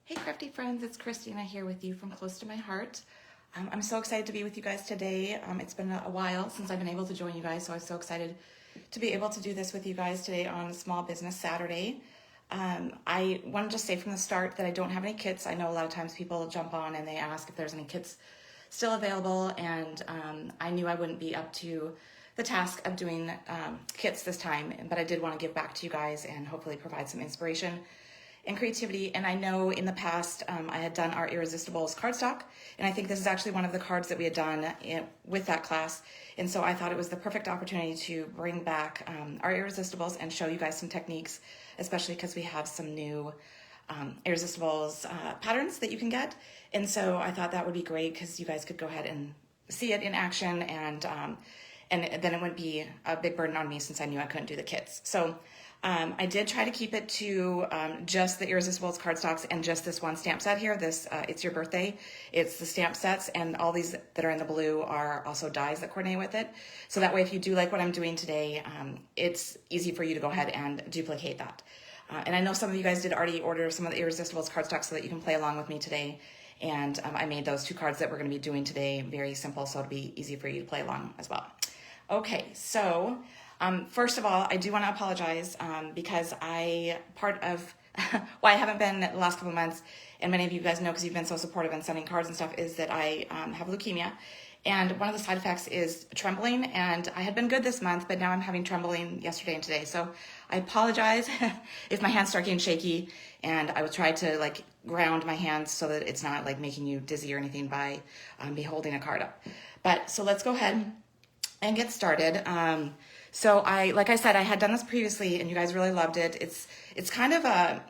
Hey crafty friends, it's Kristina here with you from Close to My Heart. I'm so excited to be with you guys today. It's been a while since I've been able to join you guys, so I'm so excited to be able to do this with you guys today on Small Business Saturday. I want to just say from the start that I don't have any kits. I know a lot of times people jump on and they ask if there's any kits still available, and I knew I wouldn't be up to the task of doing kits this time, but I did want to give back to you guys and hopefully provide some inspiration and creativity. And I know in the past I had done our Irresistibles cardstock, and I think this is actually one of the cards that we had done with that class, and so I thought it was the perfect opportunity to bring back our Irresistibles and show you guys some techniques, especially because we have some new Irresistibles patterns that you can get. And so I thought that would be great because you guys could go ahead and see it in action, and then it wouldn't be a big burden on me since I knew I couldn't do the kits. So I did try to keep it to just the Irresistibles cardstocks and just this one stamp set here. This It's Your Birthday. It's the stamp sets, and all these that are in the blue are also dies that coordinate with it. So that way, if you do like what I'm doing today, it's easy for you to go ahead and duplicate that. And I know some of you guys did already order some of the Irresistibles cardstocks so that you can play along with me today. And I made those two cards that we're going to be doing today very simple, so it'll be easy for you to play along as well. Okay, so first of all, I do want to apologize because part of why I haven't been the last couple of months, and many of you guys know because you've been so supportive and sending cards and stuff, is that I have leukemia. And one of the side effects is trembling, and I had been good this month, but now I'm having trembling yesterday and today. So I apologize if my hands start getting shaky, and I will try to like ground my hands so that it's not like making you dizzy or anything by me holding a card up. But so let's go ahead and get started. So like I said, I had done this previously and you guys really loved it. It's kind of a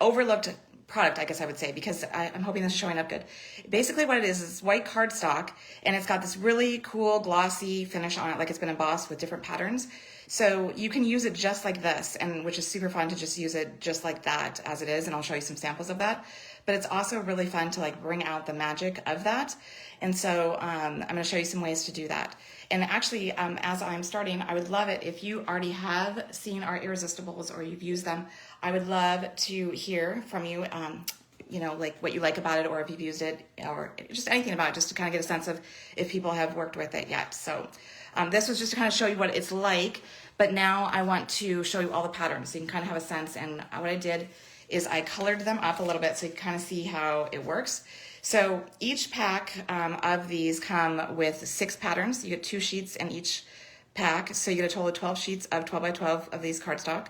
overlooked product, I guess I would say, because I'm hoping this is showing up good. Basically what it is white cardstock, and it's got this really cool glossy finish on it, like it's been embossed with different patterns. So you can use it just like this, and which is super fun to just use it just like that as it is, and I'll show you some samples of that. But it's also really fun to like bring out the magic of that. And so I'm going to show you some ways to do that. And actually, as I'm starting, I would love it if you already have seen our Irresistibles or you've used them. I would love to hear from you, you know, like what you like about it, or if you've used it, or just anything about it, just to kind of get a sense of if people have worked with it yet. So this was just to kind of show you what it's like, but now I want to show you all the patterns so you can kind of have a sense. And what I did is I colored them up a little bit so you can kind of see how it works. So each pack of these come with 6 patterns. You get 2 sheets in each pack, so you get a total of 12 sheets of 12 by 12 of these cardstock.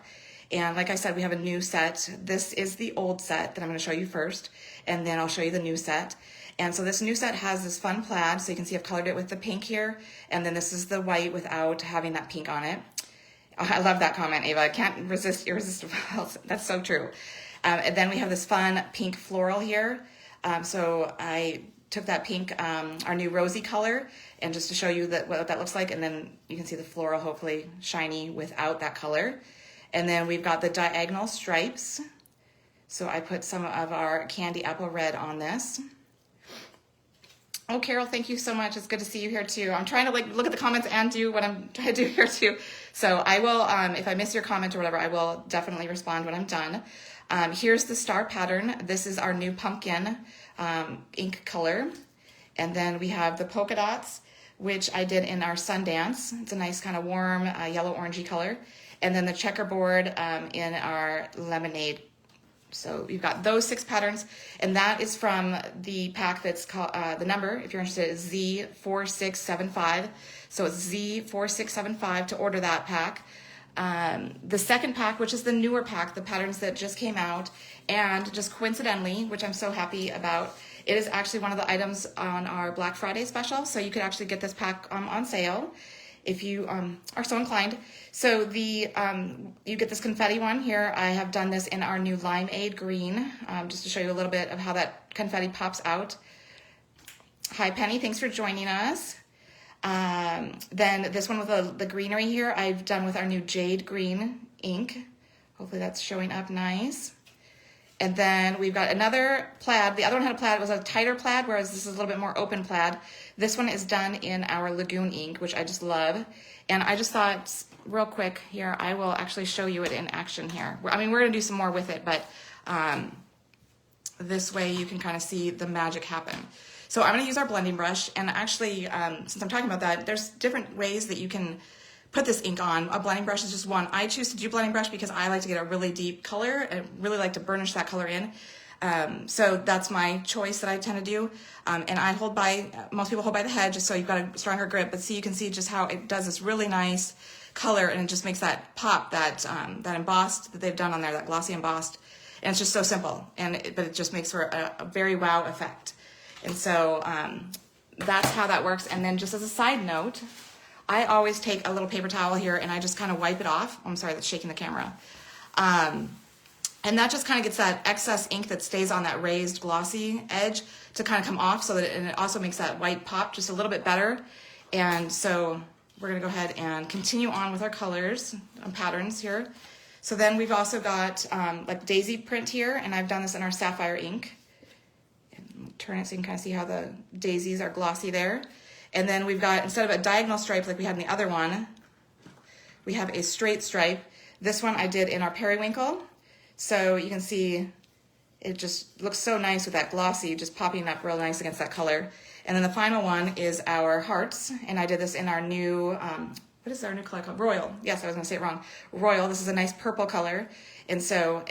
And like I said, we have a new set. This is the old set that I'm going to show you first, and then I'll show you the new set. And so this new set has this fun plaid, so you can see I've colored it with the pink here, and then this is the white without having that pink on it. I love that comment, Ava. I can't resist Irresistibles. That's so true. And then we have this fun pink floral here. So I took that pink, our new rosy color, and just to show you what that looks like, and then you can see the floral hopefully shiny without that color. And then we've got the diagonal stripes. So I put some of our candy apple red on this. Oh, Carol, thank you so much. It's good to see you here too. I'm trying to like look at the comments and do what I'm trying to do here too. So I will, if I miss your comment or whatever, I will definitely respond when I'm done. Here's the star pattern. This is our new pumpkin ink color. And then we have the polka dots, which I did in our Sundance. It's a nice kind of warm yellow orangey color. And then the checkerboard in our lemonade. So you've got those 6 patterns, and that is from the pack that's called, the number, if you're interested, is Z4675. So it's Z4675 to order that pack. The second pack, which is the newer pack, the patterns that just came out, and just coincidentally, which I'm so happy about, it is actually one of the items on our Black Friday special, so you could actually get this pack on sale if you are so inclined. So you get this confetti one here. I have done this in our new Limeade green, just to show you a little bit of how that confetti pops out. Hi Penny, thanks for joining us. Then this one with the greenery here, I've done with our new jade green ink. Hopefully that's showing up nice. And then we've got another plaid. The other one had a plaid. It was a tighter plaid, whereas this is a little bit more open plaid. This one is done in our Lagoon ink, which I just love. And I just thought, real quick here, I will actually show you it in action here. I mean, we're going to do some more with it, but this way you can kind of see the magic happen. So I'm going to use our blending brush, and actually, since I'm talking about that, there's different ways that you can put this ink on. A blending brush is just one. I choose to do blending brush because I like to get a really deep color and really like to burnish that color in. So that's my choice that I tend to do. And I hold by, most people hold by the head just so you've got a stronger grip, but see, you can see just how it does this really nice color, and it just makes that pop, that embossed that they've done on there, that glossy embossed. And it's just so simple, but it just makes for a very wow effect. And so that's how that works. And then just as a side note, I always take a little paper towel here and I just kind of wipe it off. I'm sorry, that's shaking the camera. And that just kind of gets that excess ink that stays on that raised glossy edge to kind of come off, so that and it also makes that white pop just a little bit better. And so we're gonna go ahead and continue on with our colors and patterns here. So then we've also got like daisy print here, and I've done this in our sapphire ink. And turn it so you can kind of see how the daisies are glossy there. And then we've got, instead of a diagonal stripe like we had in the other one, we have a straight stripe. This one I did in our periwinkle. So you can see it just looks so nice with that glossy just popping up real nice against that color. And then the final one is our hearts, and I did this in our new, what is our new color called? Royal. Yes, I was gonna say it wrong. Royal, this is a nice purple color. And so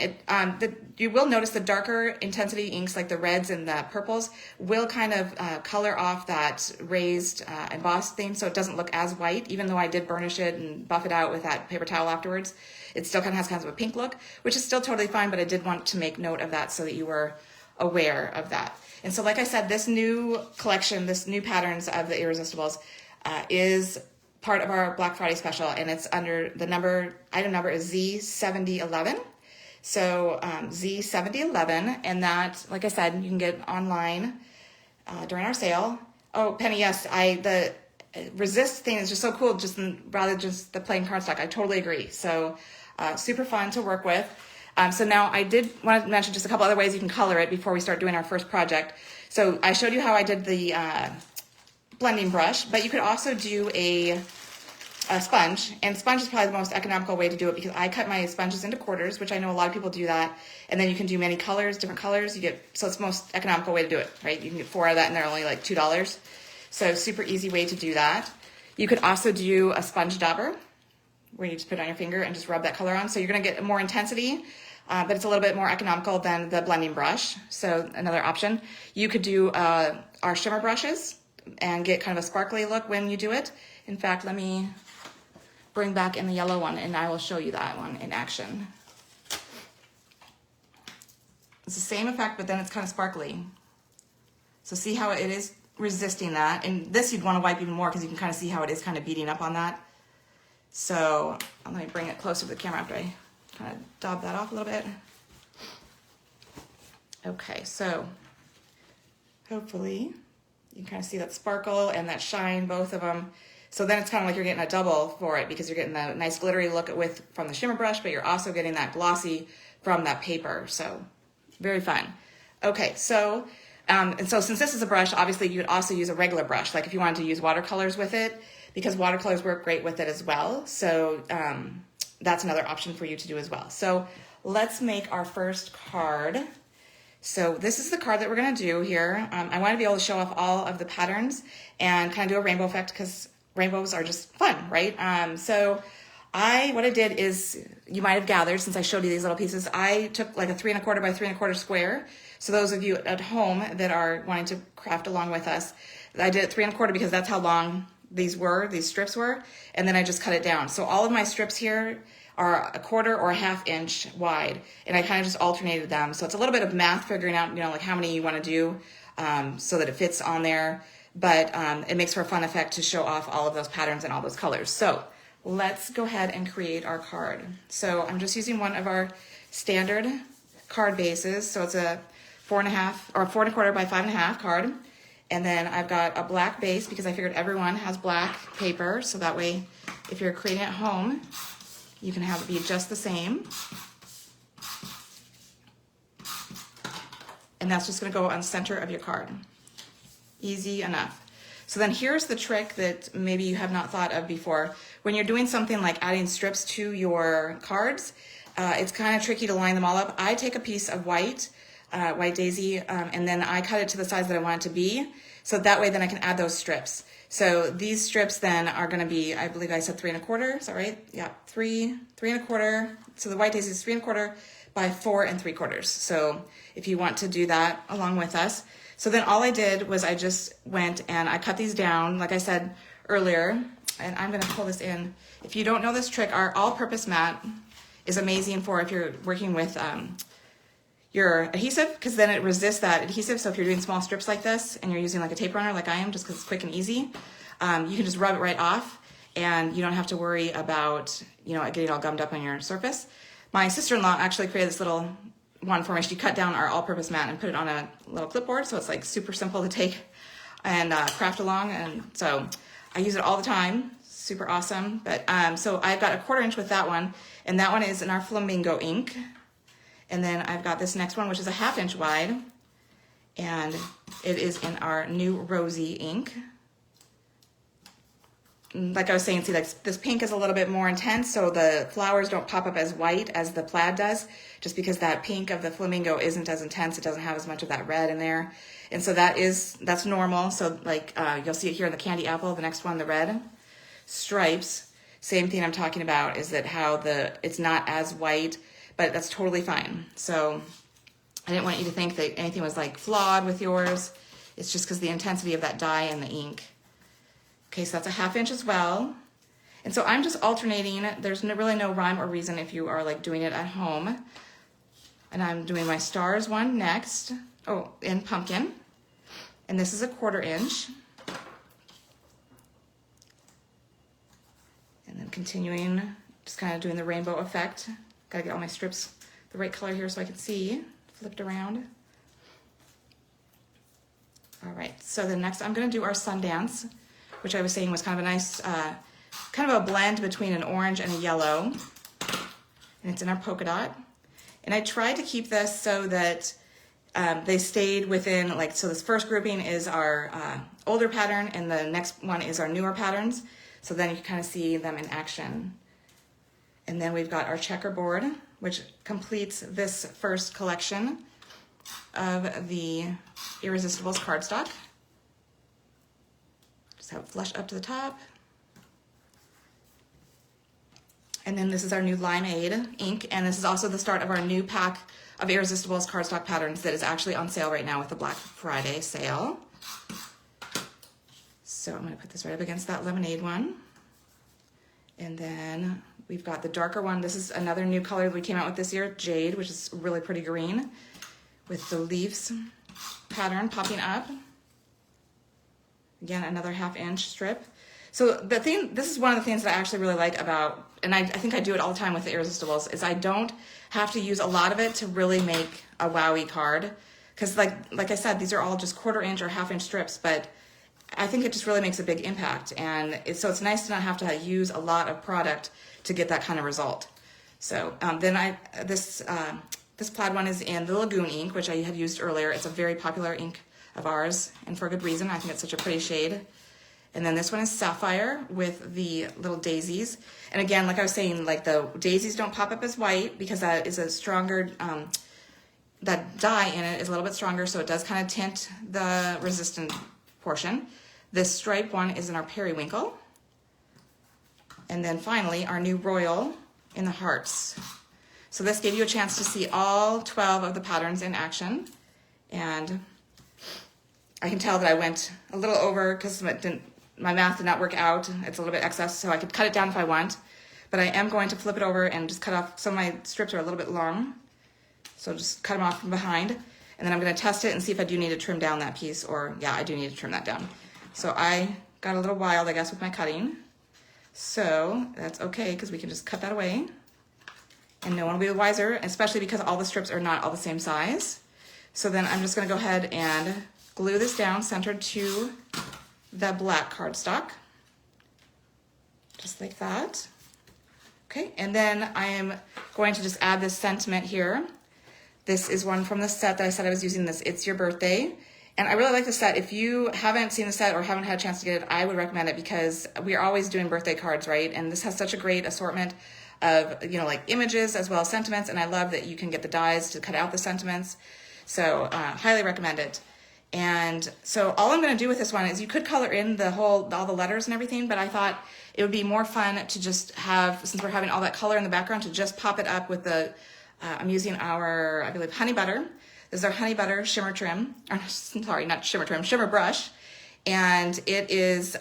you will notice the darker intensity inks like the reds and the purples will kind of color off that raised embossed theme, so it doesn't look as white, even though I did burnish it and buff it out with that paper towel afterwards. It still kind of has kind of a pink look, which is still totally fine, but I did want to make note of that so that you were aware of that. And so like I said, this new collection, this new patterns of the Irresistibles is part of our Black Friday special, and it's under the item number is Z7011. So Z7011, and that, like I said, you can get online during our sale. Oh, Penny, yes, the resist thing is just so cool, rather just the plain cardstock. I totally agree. So super fun to work with. So now I did want to mention just a couple other ways you can color it before we start doing our first project. So I showed you how I did the blending brush, but you could also do a sponge, and sponge is probably the most economical way to do it because I cut my sponges into quarters, which I know a lot of people do that, and then you can do many colors, different colors. So it's the most economical way to do it, right? You can get 4 of that and they're only like $2. So super easy way to do that. You could also do a sponge dauber where you just put it on your finger and just rub that color on. So you're gonna get more intensity, but it's a little bit more economical than the blending brush. So another option. You could do our shimmer brushes and get kind of a sparkly look when you do it. In fact, let me bring back in the yellow one and I will show you that one in action. It's the same effect, but then it's kind of sparkly. So see how it is resisting that. And this you'd want to wipe even more because you can kind of see how it is kind of beating up on that. So let me bring it closer to the camera after I kind of dab that off a little bit. Okay, so hopefully you can kind of see that sparkle and that shine, both of them. So then it's kind of like you're getting a double for it because you're getting the nice glittery look from the shimmer brush, but you're also getting that glossy from that paper. So very fun. Okay, so and so since this is a brush, obviously you would also use a regular brush, like if you wanted to use watercolors with it, because watercolors work great with it as well. So that's another option for you to do as well. So let's make our first card. So this is the card that we're gonna do here. I wanna be able to show off all of the patterns and kind of do a rainbow effect because rainbows are just fun, right? So what I did is, you might have gathered since I showed you these little pieces, I took like a 3 1/4 by 3 1/4 square. So those of you at home that are wanting to craft along with us, I did it 3 1/4 because that's how long these strips were, and then I just cut it down. So all of my strips here are 1/4 or 1/2 inch wide, and I kind of just alternated them. So it's a little bit of math figuring out, like how many you want to do so that it fits on there, but it makes for a fun effect to show off all of those patterns and all those colors. So let's go ahead and create our card. So I'm just using one of our standard card bases. So it's a 4 1/4 by 5 1/2 card. And then I've got a black base because I figured everyone has black paper. So that way, if you're creating at home, you can have it be just the same. And that's just gonna go on the center of your card. Easy enough. So then here's the trick that maybe you have not thought of before. When you're doing something like adding strips to your cards, it's kind of tricky to line them all up. I take a piece of white white daisy, and then I cut it to the size that I want it to be. So that way then I can add those strips. So these strips then are gonna be, I believe I said 3 1/4, is that right? Yeah, 3 1/4. So the white daisy is 3 1/4 by 4 3/4. So if you want to do that along with us. So then all I did was I just went and I cut these down, like I said earlier, and I'm gonna pull this in. If you don't know this trick, our all-purpose mat is amazing for if you're working with your adhesive, because then it resists that adhesive. So if you're doing small strips like this and you're using like a tape runner like I am, just because it's quick and easy, you can just rub it right off and you don't have to worry about, you know, getting all gummed up on your surface. My sister-in-law actually created this little one for me. She cut down our all-purpose mat and put it on a little clipboard, so it's like super simple to take and craft along, and so I use it all the time. Super awesome. But so I've got a 1/4 inch with that one, and that one is in our flamingo ink. And then I've got this next one, which is a 1/2 inch wide, and it is in our new rosy ink. Like I was saying, see, like this pink is a little bit more intense, so the flowers don't pop up as white as the plaid does, just because that pink of the flamingo isn't as intense. It doesn't have as much of that red in there. And so that's normal. So like you'll see it here in the candy apple, the next one, the red stripes. Same thing I'm talking about, is that how it's not as white, but that's totally fine. So I didn't want you to think that anything was like flawed with yours. It's just because the intensity of that dye and the ink. Okay, so that's a 1/2 inch as well. And so I'm just alternating. There's really no rhyme or reason if you are like doing it at home. And I'm doing my stars one next. Oh, in pumpkin. And this is a 1/4 inch. And then continuing, just kind of doing the rainbow effect. Gotta get all my strips the right color here so I can see. Flipped around. All right, so then next I'm gonna do our Sundance, which I was saying was kind of a nice, kind of a blend between an orange and a yellow. And it's in our polka dot. And I tried to keep this so that they stayed within, like, so this first grouping is our older pattern, and the next one is our newer patterns. So then you can kind of see them in action. And then we've got our checkerboard, which completes this first collection of the Irresistibles cardstock. Just have it flush up to the top. And then this is our new Limeade ink, and this is also the start of our new pack of Irresistibles cardstock patterns that is actually on sale right now with the Black Friday sale. So I'm going to put this right up against that lemonade one. And then we've got the darker one. This is another new color that we came out with this year, Jade, which is really pretty green with the leaves pattern popping up. Again, another 1/2 inch strip. So the thing, this is one of the things that I actually really like about, and I think I do it all the time with the Irresistibles, is I don't have to use a lot of it to really make a wowie card. Because like I said, these are all just 1/4 inch or 1/2 inch strips, but I think it just really makes a big impact. And so it's nice to not have to use a lot of product to get that kind of result. So then this plaid one is in the Lagoon ink, which I had used earlier. It's a very popular ink of ours, and for a good reason. I think it's such a pretty shade. And then this one is Sapphire with the little daisies. And again, like I was saying, like the daisies don't pop up as white because that is a stronger, that dye in it is a little bit stronger, so it does kind of tint the resistant portion. This stripe one is in our Periwinkle. And then finally, our new Royal in the Hearts. So this gave you a chance to see all 12 of the patterns in action. And I can tell that I went a little over because my math did not work out. It's a little bit excess, so I could cut it down if I want. But I am going to flip it over and just cut off. Some of my strips are a little bit long, so just cut them off from behind. And then I'm going to test it and see if I do need to trim down that piece, or yeah, I do need to trim that down. So I got a little wild, I guess, with my cutting. So that's okay, because we can just cut that away. And no one will be the wiser, especially because all the strips are not all the same size. So then I'm just going to go ahead and glue this down centered to the black cardstock. Just like that. Okay, and then I am going to just add this sentiment here. This is one from the set that I said I was using, this It's Your Birthday. And I really like the set. If you haven't seen the set or haven't had a chance to get it, I would recommend it, because we are always doing birthday cards, right? And this has such a great assortment of, you know, like images as well as sentiments. And I love that you can get the dies to cut out the sentiments. So highly recommend it. And so all I'm going to do with this one is you could color in all the letters and everything, but I thought it would be more fun to just have, since we're having all that color in the background, to just pop it up with the, I'm using our, I believe, honey butter. This is our honey butter shimmer trim, or sorry, not shimmer trim, shimmer brush. And it is,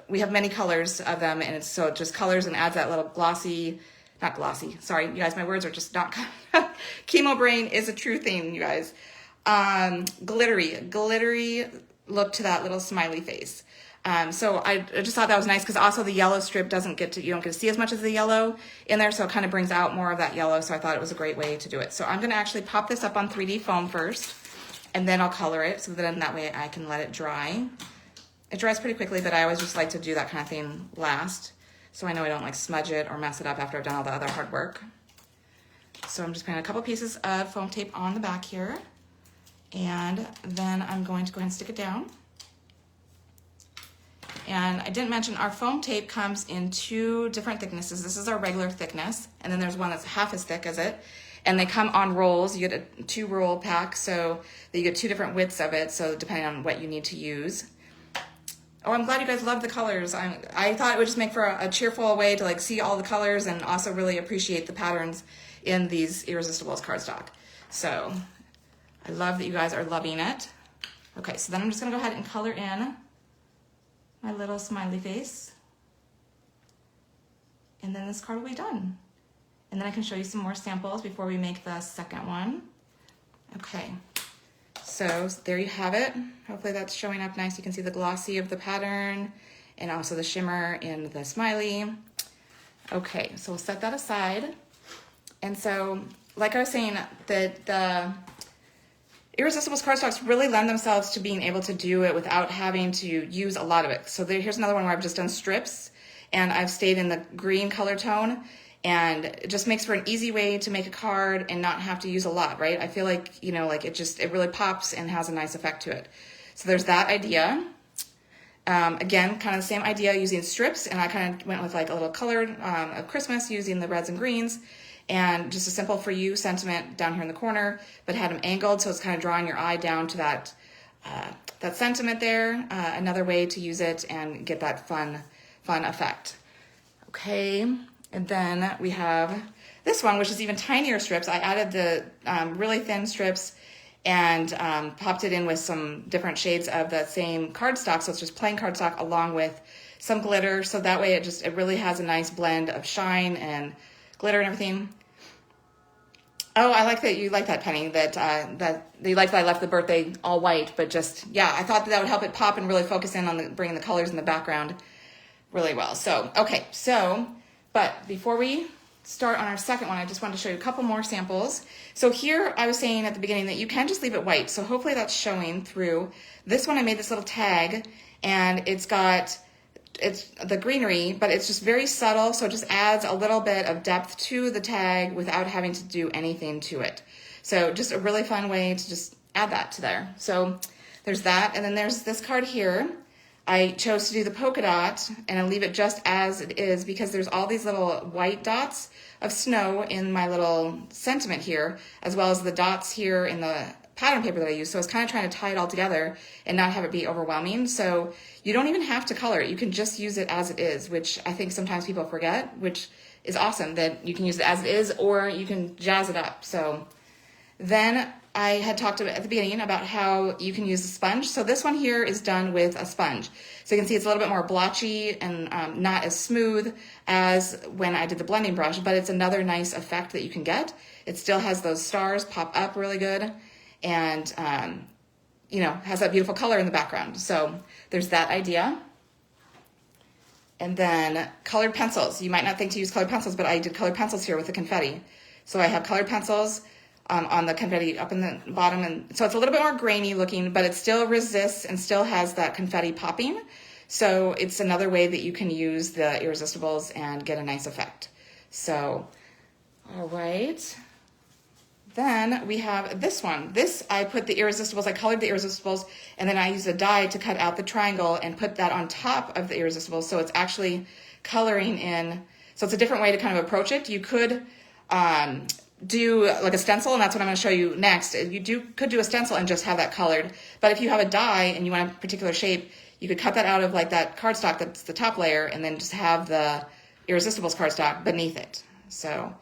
we have many colors of them, and so it just colors and adds that little glossy, not glossy, sorry, you guys, my words are just not, chemo brain is a true thing, you guys. Glittery look to that little smiley face. So I just thought that was nice because also the yellow strip you don't get to see as much of the yellow in there, so it kind of brings out more of that yellow, so I thought it was a great way to do it. So I'm going to actually pop this up on 3D foam first, and then I'll color it, so then that way I can let it dry. It dries pretty quickly, but I always just like to do that kind of thing last, so I know I don't like smudge it or mess it up after I've done all the other hard work. So I'm just putting a couple pieces of foam tape on the back here, and then I'm going to go ahead and stick it down. And I didn't mention our foam tape comes in 2 different thicknesses. This is our regular thickness, and then there's one that's half as thick as it. And they come on rolls. You get a 2 roll pack, so that you get 2 different widths of it, so depending on what you need to use. Oh, I'm glad you guys love the colors. I thought it would just make for a cheerful way to like see all the colors and also really appreciate the patterns in these Irresistibles cardstock. So I love that you guys are loving it. Okay, so then I'm just gonna go ahead and color in my little smiley face. And then this card will be done. And then I can show you some more samples before we make the second one. Okay, so there you have it. Hopefully that's showing up nice. You can see the glossy of the pattern and also the shimmer in the smiley. Okay, so we'll set that aside. And so, like I was saying, the Irresistibles cardstocks really lend themselves to being able to do it without having to use a lot of it. So here's another one where I've just done strips, and I've stayed in the green color tone, and it just makes for an easy way to make a card and not have to use a lot, right? I feel like, you know, like it really pops and has a nice effect to it. So there's that idea. Again, kind of the same idea using strips, and I kind of went with like a little colored of Christmas using the reds and greens, and just a simple for you sentiment down here in the corner, but had them angled, so it's kind of drawing your eye down to that that sentiment there. Another way to use it and get that fun effect. Okay, and then we have this one, which is even tinier strips. I added the really thin strips and popped it in with some different shades of the same cardstock, so it's just plain cardstock along with some glitter, so that way it really has a nice blend of shine and glitter and everything. Oh, I like that you like that, Penny, that you like that I left the birthday all white, but just, yeah, I thought that would help it pop and really focus in on bringing the colors in the background really well. So, okay, but before we start on our second one, I just wanted to show you a couple more samples. So here I was saying at the beginning that you can just leave it white, so hopefully that's showing through. This one I made this little tag, and it's the greenery, but it's just very subtle, so it just adds a little bit of depth to the tag without having to do anything to it. So just a really fun way to just add that to there. So there's that, and then there's this card here. I chose to do the polka dot, and I leave it just as it is because there's all these little white dots of snow in my little sentiment here, as well as the dots here in the pattern paper that I use. So I was kind of trying to tie it all together and not have it be overwhelming. So you don't even have to color it. You can just use it as it is, which I think sometimes people forget, which is awesome that you can use it as it is, or you can jazz it up. So then I had talked at the beginning about how you can use a sponge. So this one here is done with a sponge. So you can see it's a little bit more blotchy and not as smooth as when I did the blending brush, but it's another nice effect that you can get. It still has those stars pop up really good, and you know, has that beautiful color in the background. So there's that idea. And then colored pencils. You might not think to use colored pencils, but I did colored pencils here with the confetti. So I have colored pencils on the confetti up in the bottom, and so it's a little bit more grainy looking, but it still resists and still has that confetti popping. So it's another way that you can use the Irresistibles and get a nice effect. So, all right. Then we have this one. This, I put the Irresistibles, I colored the Irresistibles, and then I used a die to cut out the triangle and put that on top of the Irresistibles, so it's actually coloring in. So it's a different way to kind of approach it. You could do like a stencil, and that's what I'm going to show you next. You could do a stencil and just have that colored, but if you have a die and you want a particular shape, you could cut that out of like that cardstock that's the top layer, and then just have the Irresistibles cardstock beneath it. So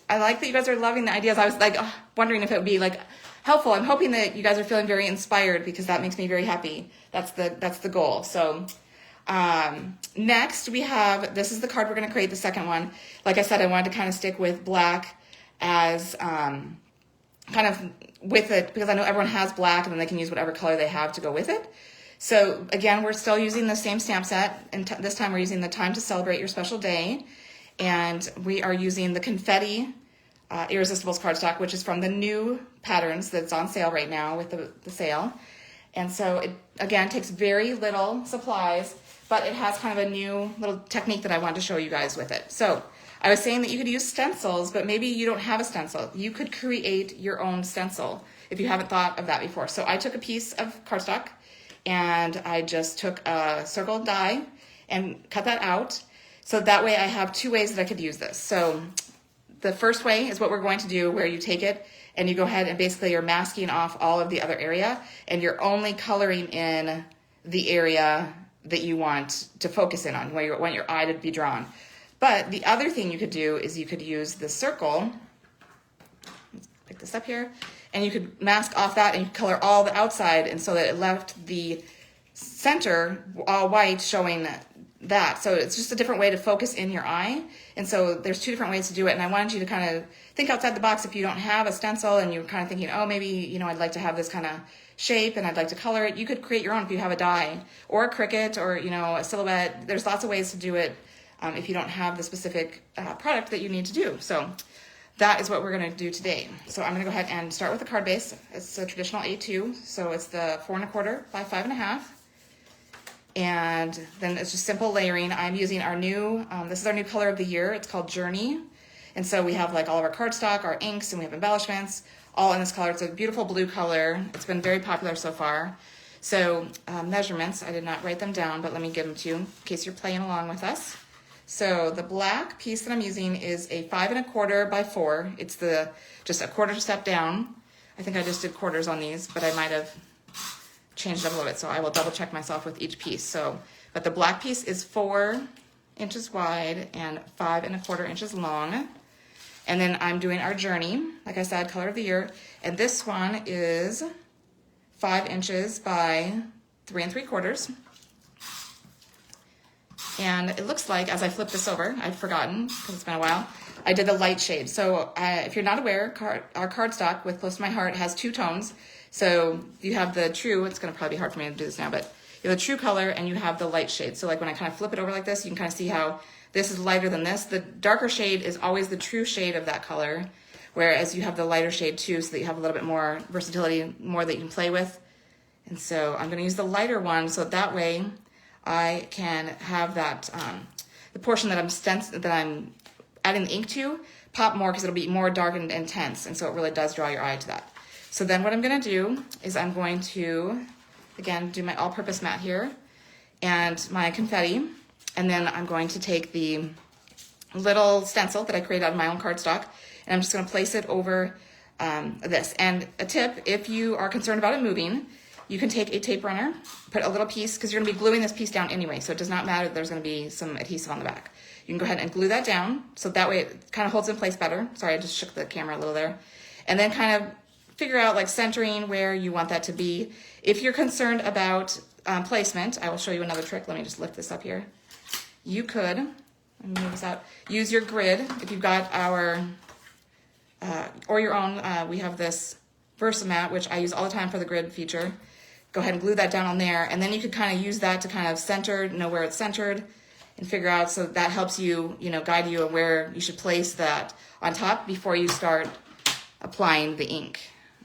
I like that you guys are loving the ideas. I was like wondering if it would be like helpful. I'm hoping that you guys are feeling very inspired, because that makes me very happy. That's the goal. So next we have, this is the card we're going to create, the second one. Like I said, I wanted to kind of stick with black as kind of with it, because I know everyone has black and then they can use whatever color they have to go with it. So again, we're still using the same stamp set, and this time we're using the Time to Celebrate Your Special Day, and we are using the Confetti Irresistibles cardstock, which is from the new patterns that's on sale right now with the sale. And so it, again, takes very little supplies, but it has kind of a new little technique that I wanted to show you guys with it. So I was saying that you could use stencils, but maybe you don't have a stencil. You could create your own stencil if you haven't thought of that before. So I took a piece of cardstock and I just took a circle die and cut that out. So that way I have two ways that I could use this. So the first way is what we're going to do, where you take it and you go ahead and basically you're masking off all of the other area, and you're only coloring in the area that you want to focus in on, where you want your eye to be drawn. But the other thing you could do is you could use the circle, let's pick this up here, and you could mask off that and you could color all the outside, and so that it left the center all white, showing that. So it's just a different way to focus in your eye. And so there's two different ways to do it. And I wanted you to kind of think outside the box. If you don't have a stencil and you're kind of thinking, oh, maybe, you know, I'd like to have this kind of shape and I'd like to color it, you could create your own if you have a die or a cricket or, you know, a silhouette. There's lots of ways to do it if you don't have the specific product that you need to do. So that is what we're going to do today. So I'm going to go ahead and start with the card base. It's a traditional A2. So it's the 4 1/4 by 5 1/2. And then it's just simple layering. I'm using our new, this is our new color of the year. It's called Journey. And so we have like all of our cardstock, our inks, and we have embellishments all in this color. It's a beautiful blue color. It's been very popular so far. So measurements, I did not write them down, but let me give them to you in case you're playing along with us. So the black piece that I'm using is a 5 1/4 by 4. It's just a quarter step down. I think I just did quarters on these, but I might have changed up a little bit, so I will double check myself with each piece. So, but the black piece is 4 inches wide and 5 1/4 inches long. And then I'm doing our Journey, like I said, color of the year. And this one is 5 inches by 3 3/4. And it looks like, as I flip this over, I'd forgotten because it's been a while, I did the light shade. So if you're not aware, our cardstock with Close to My Heart has 2 tones. So you have the true, it's going to probably be hard for me to do this now, but you have the true color and you have the light shade. So like when I kind of flip it over like this, you can kind of see how this is lighter than this. The darker shade is always the true shade of that color, whereas you have the lighter shade too, so that you have a little bit more versatility, more that you can play with. And so I'm going to use the lighter one, so that way I can have that, the portion that I'm adding the ink to pop more, because it'll be more dark and intense, and so it really does draw your eye to that. So then what I'm going to do is I'm going to, again, do my all-purpose mat here and my confetti, and then I'm going to take the little stencil that I created out of my own cardstock, and I'm just going to place it over this. And a tip, if you are concerned about it moving, you can take a tape runner, put a little piece, because you're going to be gluing this piece down anyway, so it does not matter that there's going to be some adhesive on the back. You can go ahead and glue that down, so that way it kind of holds in place better. Sorry, I just shook the camera a little there. And then kind of figure out like centering where you want that to be. If you're concerned about placement, I will show you another trick. Let me just lift this up here. You could, let me move this out, use your grid. If you've got our, or your own, we have this Versamat, which I use all the time for the grid feature. Go ahead and glue that down on there, and then you could kind of use that to kind of center, know where it's centered, and figure out, so that helps you, you know, guide you on where you should place that on top before you start applying the ink.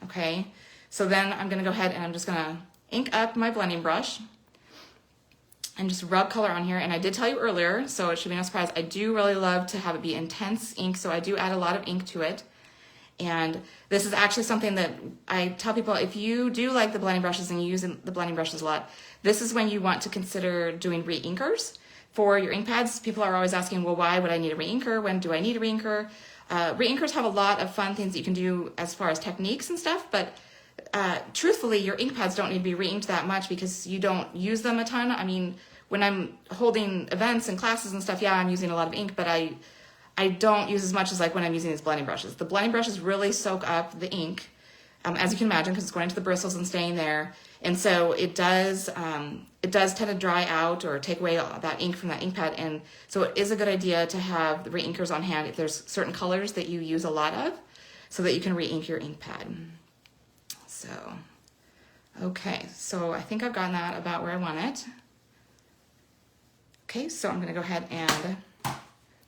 Okay, so then I'm going to go ahead and I'm just going to ink up my blending brush and just rub color on here. And I did tell you earlier, so it should be no surprise, I do really love to have it be intense ink, so I do add a lot of ink to it. And this is actually something that I tell people, if you do like the blending brushes and you use the blending brushes a lot, this is when you want to consider doing re-inkers for your ink pads. People are always asking, well, why would I need a re-inker? When do I need a re-inker? Reinkers have a lot of fun things that you can do as far as techniques and stuff, but truthfully, your ink pads don't need to be reinked that much because you don't use them a ton. I mean, when I'm holding events and classes and stuff, yeah, I'm using a lot of ink, but I don't use as much as like when I'm using these blending brushes. The blending brushes really soak up the ink, as you can imagine, because it's going into the bristles and staying there. And so it does tend to dry out or take away that ink from that ink pad. And so it is a good idea to have the reinkers on hand if there's certain colors that you use a lot of, so that you can reink your ink pad. So, okay, so I think I've gotten that about where I want it. Okay, so I'm gonna go ahead and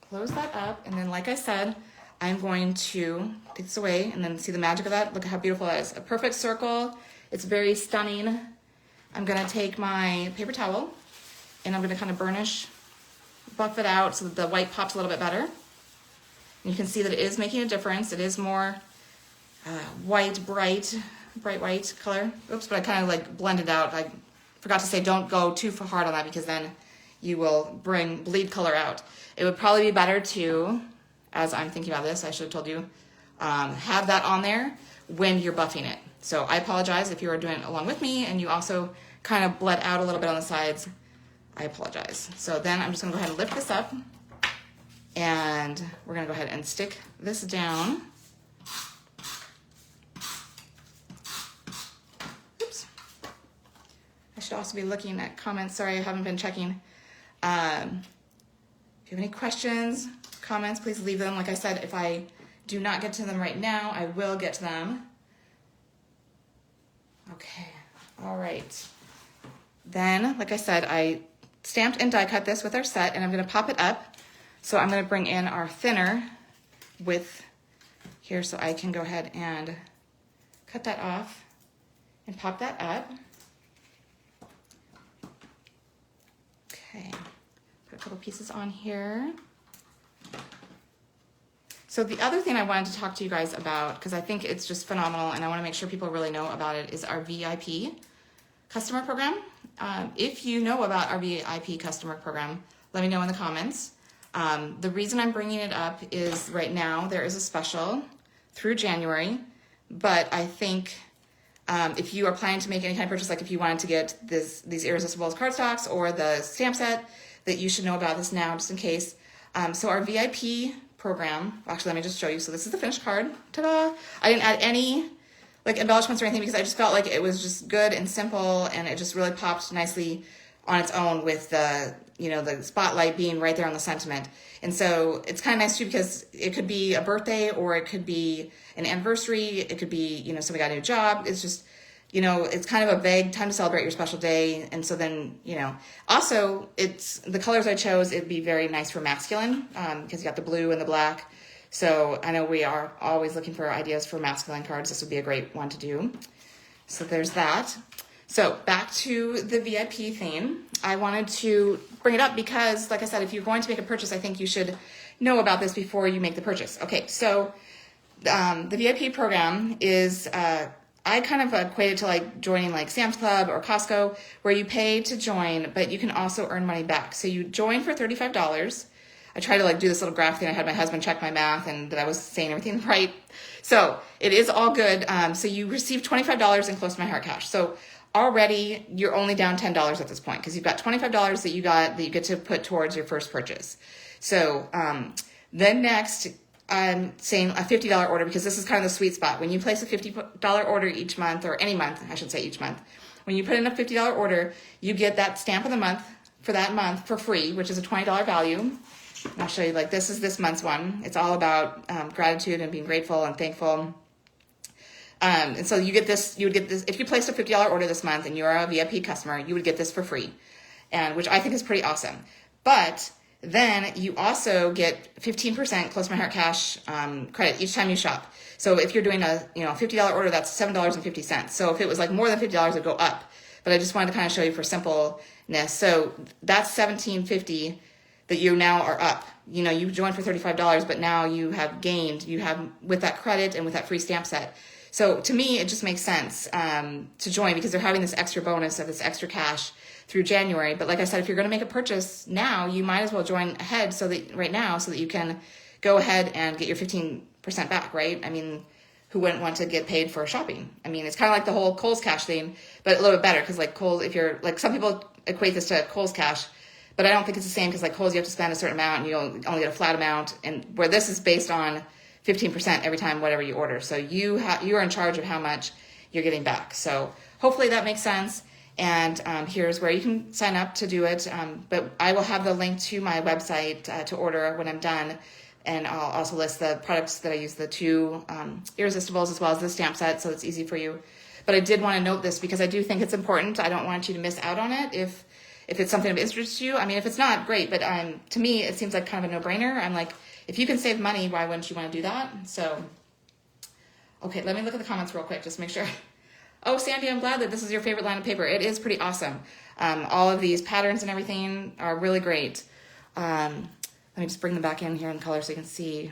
close that up, and then like I said, I'm going to take this away and then see the magic of that. Look at how beautiful that is. A perfect circle. It's very stunning. I'm gonna take my paper towel and I'm gonna kind of buff it out so that the white pops a little bit better. And you can see that it is making a difference. It is more white, bright white color. Oops, but I kind of like blended out. I forgot to say don't go too hard on that because then you will bleed color out. It would probably be better to, as I'm thinking about this, I should have told you, have that on there when you're buffing it. So I apologize if you are doing it along with me and you also kind of bled out a little bit on the sides. I apologize. So then I'm just gonna go ahead and lift this up and we're gonna go ahead and stick this down. Oops. I should also be looking at comments. Sorry, I haven't been checking. If you have any questions, comments, please leave them. Like I said, if I do not get to them right now, I will get to them. Okay, all right. Then, like I said, I stamped and die cut this with our set, and I'm gonna pop it up. So I'm gonna bring in our thinner with here so I can go ahead and cut that off and pop that up. Okay, put a couple pieces on here. So the other thing I wanted to talk to you guys about, because I think it's just phenomenal and I want to make sure people really know about it, is our VIP customer program. If you know about our VIP customer program, let me know in the comments. The reason I'm bringing it up is right now there is a special through January, but I think if you are planning to make any kind of purchase, like if you wanted to get these irresistible cardstocks or the stamp set, that you should know about this now just in case. So our VIP program, actually let me just show you. So this is the finished card, ta-da! I didn't add any like embellishments or anything because I just felt like it was just good and simple and it just really popped nicely on its own with the, you know, the spotlight being right there on the sentiment. And so it's kind of nice too because it could be a birthday or it could be an anniversary. It could be, you know, somebody got a new job. It's just, you know, it's kind of a vague time to celebrate your special day. And so then, you know, also it's the colors I chose, it'd be very nice for masculine because you got the blue and the black. So I know we are always looking for ideas for masculine cards. This would be a great one to do. So there's that. So back to the VIP theme. I wanted to bring it up because, like I said, if you're going to make a purchase, I think you should know about this before you make the purchase. Okay, so the VIP program is, I kind of equate it to like joining like Sam's Club or Costco, where you pay to join, but you can also earn money back. So you join for $35. I tried to like do this little graph thing. I had my husband check my math and that I was saying everything right. So it is all good. So you receive $25 in Close to My Heart cash. So already you're only down $10 at this point because you've got $25 that you get to put towards your first purchase. So then next, I'm saying a $50 order because this is kind of the sweet spot. When you place a $50 order each month, or any month, I should say each month, when you put in a $50 order, you get that stamp of the month for that month for free, which is a $20 value. And I'll show you, like, this is this month's one. It's all about gratitude and being grateful and thankful. And so you would get this, if you placed a $50 order this month and you're a VIP customer, you would get this for free, and which I think is pretty awesome. But then you also get 15% Close to My Heart cash credit each time you shop. So if you're doing a $50 order, that's $7.50. So if it was like more than $50, it'd go up. But I just wanted to kind of show you for simpleness. So that's $17.50 that you now are up. You know, you joined for $35, but now you have gained. You have with that credit and with that free stamp set. So to me, it just makes sense to join because they're having this extra bonus of this extra cash through January. But like I said, if you're going to make a purchase now, you might as well join ahead right now so that you can go ahead and get your 15% back, right? I mean, who wouldn't want to get paid for shopping? I mean, it's kind of like the whole Kohl's Cash thing, but a little bit better, because like Kohl's, if you're like, some people equate this to Kohl's Cash, but I don't think it's the same, because like Kohl's, you have to spend a certain amount and you only get a flat amount, and where this is based on 15% every time whatever you order. So you are in charge of how much you're getting back. So hopefully that makes sense. And here's where you can sign up to do it. But I will have the link to my website to order when I'm done. And I'll also list the products that I use, the 2 irresistibles as well as the stamp set, so it's easy for you. But I did want to note this because I do think it's important. I don't want you to miss out on it if it's something of interest to you. I mean, if it's not, great. But to me, it seems like kind of a no-brainer. I'm like, if you can save money, why wouldn't you want to do that? So, okay, let me look at the comments real quick, just to make sure. Oh, Sandy, I'm glad that this is your favorite line of paper. It is pretty awesome. All of these patterns and everything are really great. Let me just bring them back in here in color so you can see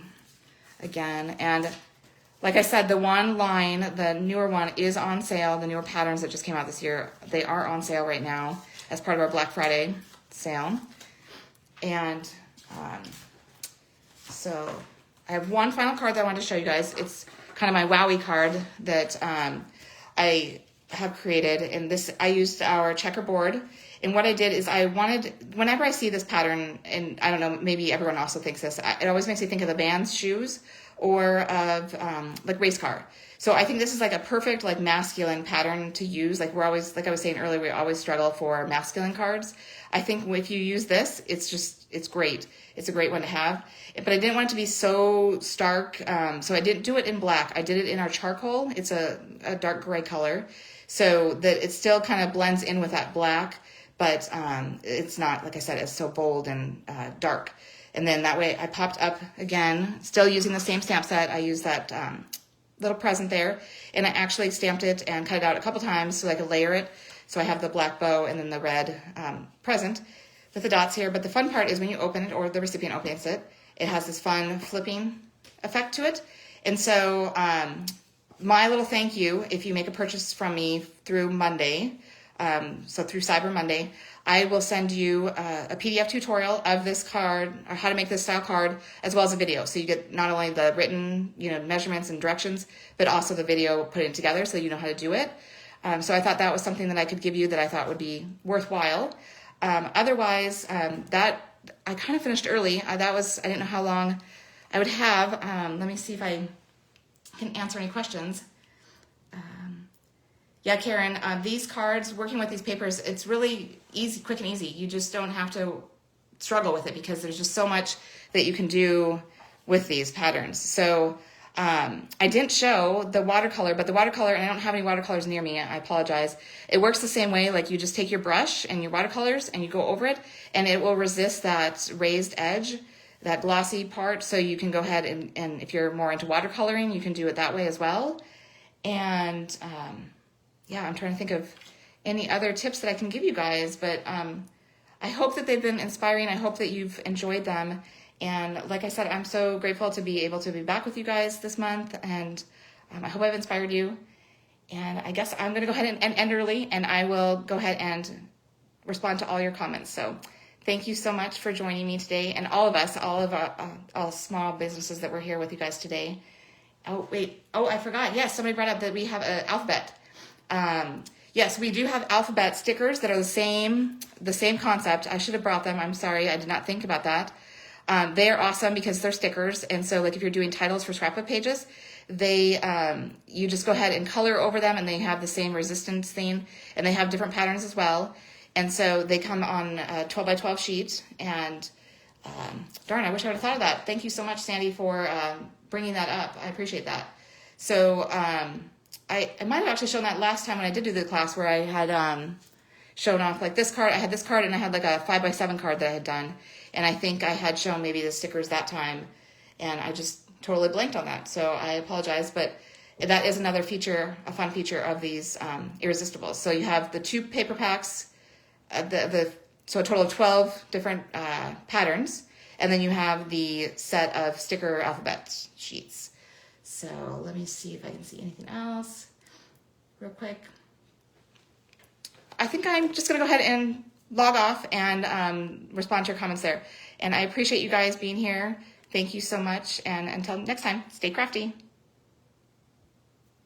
again. And like I said, the one line, the newer one, is on sale. The newer patterns that just came out this year, they are on sale right now as part of our Black Friday sale. And so I have one final card that I wanted to show you guys. It's kind of my Wowie card that I have created. And this, I used our checkerboard. And what I did is I wanted, whenever I see this pattern, and I don't know, maybe everyone also thinks this, it always makes me think of the Vans shoes or of like race car. So I think this is like a perfect like masculine pattern to use. Like we're always, like I was saying earlier, we always struggle for masculine cards. I think if you use this, it's great. It's a great one to have. But I didn't want it to be so stark, so I didn't do it in black. I did it in our charcoal. It's a dark gray color, so that it still kind of blends in with that black, but it's not, like I said, it's so bold and dark. And then that way I popped up again, still using the same stamp set. I used that little present there, and I actually stamped it and cut it out a couple times so I could layer it. So I have the black bow and then the red present with the dots here. But the fun part is when you open it, or the recipient opens it, it has this fun flipping effect to it. And so my little thank you, if you make a purchase from me through Monday, so through Cyber Monday, I will send you a PDF tutorial of this card, or how to make this style card, as well as a video. So you get not only the written, measurements and directions, but also the video putting together so you know how to do it. So I thought that was something that I could give you that I thought would be worthwhile. Otherwise, that I kind of finished early. I didn't know how long I would have. Let me see if I can answer any questions. Yeah, Karen, these cards, working with these papers, it's really easy, quick and easy. You just don't have to struggle with it because there's just so much that you can do with these patterns. So I didn't show the watercolor, but the watercolor, and I don't have any watercolors near me, I apologize. It works the same way, like you just take your brush and your watercolors and you go over it, and it will resist that raised edge, that glossy part, so you can go ahead and if you're more into watercoloring, you can do it that way as well. And yeah, I'm trying to think of any other tips that I can give you guys, but I hope that they've been inspiring. I hope that you've enjoyed them. And like I said, I'm so grateful to be able to be back with you guys this month, and I hope I've inspired you. And I guess I'm going to go ahead and end early, and I will go ahead and respond to all your comments. So thank you so much for joining me today, and all of us, all small businesses that were here with you guys today. Oh, wait. Oh, I forgot. Yes, somebody brought up that we have an alphabet. Yes, we do have alphabet stickers that are the same concept. I should have brought them. I'm sorry. I did not think about that. They are awesome because they're stickers. And so like if you're doing titles for scrapbook pages, you just go ahead and color over them, and they have the same resistance thing, and they have different patterns as well. And so they come on a 12 by 12 sheet, and darn, I wish I would have thought of that. Thank you so much, Sandy, for bringing that up. I appreciate that. So I might have actually shown that last time when I did do the class, where I had shown off like this card. I had this card, and I had like a 5 by 7 card that I had done. And I think I had shown maybe the stickers that time, and I just totally blanked on that. So I apologize, but that is another feature, a fun feature of these irresistibles. So you have the 2 paper packs, so a total of 12 different patterns, and then you have the set of sticker alphabet sheets. So let me see if I can see anything else real quick. I think I'm just going to go ahead and log off and respond to your comments there. And I appreciate you guys being here. Thank you so much, and until next time, stay crafty.